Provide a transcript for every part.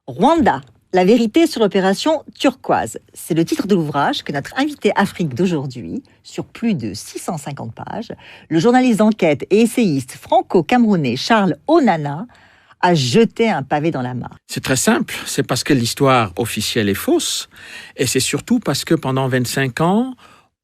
Rwanda, la vérité sur l'opération Turquoise. C'est le titre de l'ouvrage que notre invité Afrique d'aujourd'hui, sur plus de 650 pages, le journaliste d'enquête et essayiste franco-camerounais Charles Onana a jeté un pavé dans la mare. C'est très simple, c'est parce que l'histoire officielle est fausse, et c'est surtout parce que pendant 25 ans,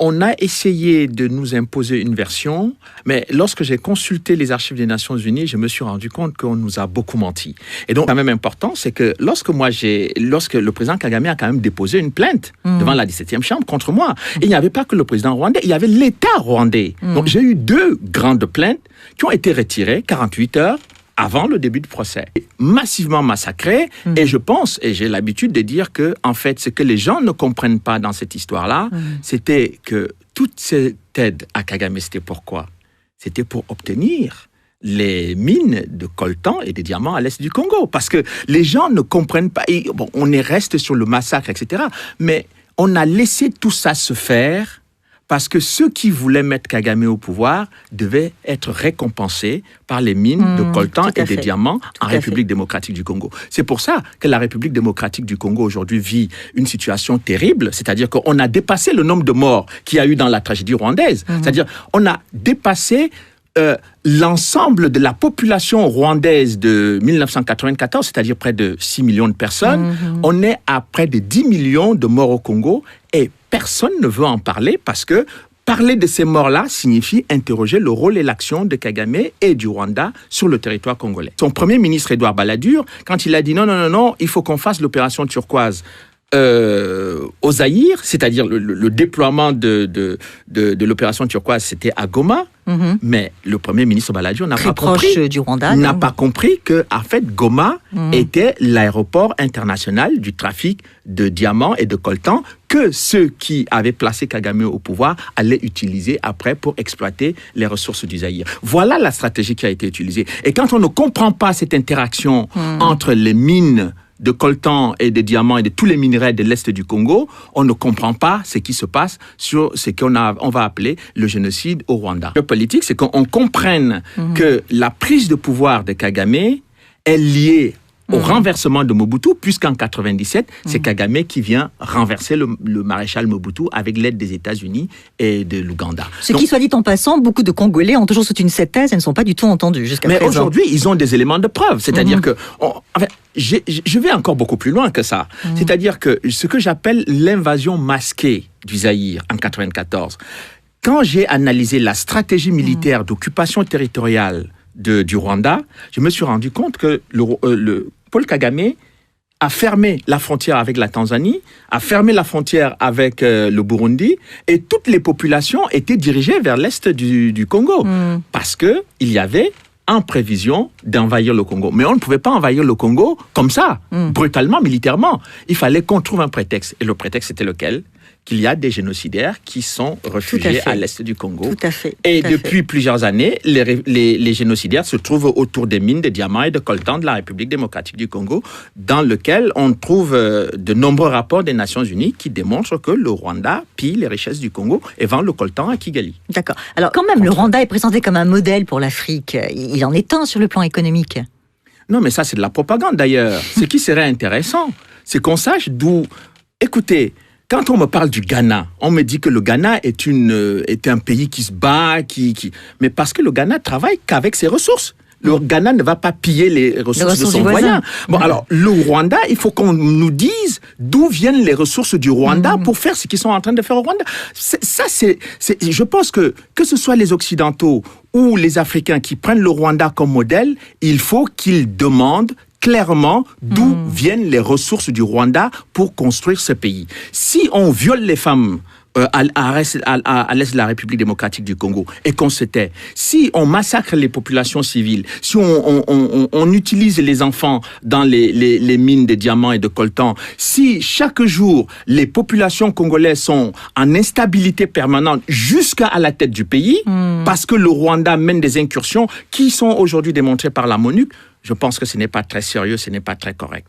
on a essayé de nous imposer une version, mais lorsque j'ai consulté les archives des Nations Unies, je me suis rendu compte qu'on nous a beaucoup menti. Et donc, quand même important, c'est que lorsque le président Kagame a quand même déposé une plainte devant la 17e chambre contre moi, il n'y avait pas que le président rwandais, il y avait l'État rwandais. Donc, j'ai eu 2 grandes plaintes qui ont été retirées 48 heures avant le début du procès. Massivement massacré, et je pense, et j'ai l'habitude de dire que, en fait, ce que les gens ne comprennent pas dans cette histoire-là, c'était que toute cette aide à Kagame, c'était pourquoi ? C'était pour obtenir les mines de coltan et des diamants à l'est du Congo. Parce que les gens ne comprennent pas, et, bon, on reste sur le massacre, etc., mais on a laissé tout ça se faire parce que ceux qui voulaient mettre Kagame au pouvoir devaient être récompensés par les mines de coltan et des diamants en République démocratique du Congo. C'est pour ça que la République démocratique du Congo aujourd'hui vit une situation terrible, c'est-à-dire qu'on a dépassé le nombre de morts qu'il y a eu dans la tragédie rwandaise. C'est-à-dire on a dépassé l'ensemble de la population rwandaise de 1994, c'est-à-dire près de 6 millions de personnes. On est à près de 10 millions de morts au Congo et personne ne veut en parler parce que parler de ces morts-là signifie interroger le rôle et l'action de Kagame et du Rwanda sur le territoire congolais. Son premier ministre, Édouard Balladur, quand il a dit non, il faut qu'on fasse l'opération Turquoise au Zaïre, c'est-à-dire le déploiement de l'opération Turquoise, c'était à Goma, mais le premier ministre Balladur n'a pas compris que, en fait, Goma était l'aéroport international du trafic de diamants et de coltan que ceux qui avaient placé Kagame au pouvoir allaient utiliser après pour exploiter les ressources du Zaïre. Voilà la stratégie qui a été utilisée. Et quand on ne comprend pas cette interaction entre les mines de coltan et de diamants et de tous les minerais de l'Est du Congo, on ne comprend pas ce qui se passe sur ce qu'on va appeler le génocide au Rwanda. Le politique, c'est qu'on comprenne que la prise de pouvoir de Kagame est liée au renversement de Mobutu, puisqu'en 1997, c'est Kagame qui vient renverser le maréchal Mobutu avec l'aide des États-Unis et de l'Ouganda. Qui, soit dit en passant, beaucoup de Congolais ont toujours soutenu cette thèse et ne sont pas du tout entendus jusqu'à présent. Mais aujourd'hui, ils ont des éléments de preuve. C'est-à-dire que... je vais encore beaucoup plus loin que ça. C'est-à-dire que ce que j'appelle l'invasion masquée du Zaïre en 1994, quand j'ai analysé la stratégie militaire d'occupation territoriale du Rwanda, je me suis rendu compte que Paul Kagame a fermé la frontière avec la Tanzanie, a fermé la frontière avec le Burundi, et toutes les populations étaient dirigées vers l'est du Congo, parce que il y avait en prévision d'envahir le Congo. Mais on ne pouvait pas envahir le Congo comme ça, brutalement, militairement. Il fallait qu'on trouve un prétexte. Et le prétexte, c'était lequel ? Qu'il y a des génocidaires qui sont réfugiés à l'est du Congo. Tout à fait. Et depuis plusieurs années, les génocidaires se trouvent autour des mines de diamants et de coltan de la République démocratique du Congo, dans lequel on trouve de nombreux rapports des Nations Unies qui démontrent que le Rwanda pille les richesses du Congo et vend le coltan à Kigali. D'accord. Alors quand même, le Rwanda est présenté comme un modèle pour l'Afrique. Il en est un sur le plan économique. Non, mais ça, c'est de la propagande d'ailleurs. Ce qui serait intéressant, c'est qu'on sache d'où... Écoutez, quand on me parle du Ghana, on me dit que le Ghana est un pays qui se bat, mais parce que le Ghana travaille qu'avec ses ressources. Le Ghana ne va pas piller les ressources de son voisin. Bon, alors, le Rwanda, il faut qu'on nous dise d'où viennent les ressources du Rwanda pour faire ce qu'ils sont en train de faire au Rwanda. Je pense que ce soit les Occidentaux ou les Africains qui prennent le Rwanda comme modèle, il faut qu'ils demandent clairement d'où viennent les ressources du Rwanda pour construire ce pays. Si on viole les femmes à l'est de la République démocratique du Congo et qu'on se tait, si on massacre les populations civiles, si on utilise les enfants dans les mines de diamants et de coltan, si chaque jour les populations congolaises sont en instabilité permanente jusqu'à la tête du pays, parce que le Rwanda mène des incursions qui sont aujourd'hui démontrées par la MONUC, je pense que ce n'est pas très sérieux, ce n'est pas très correct.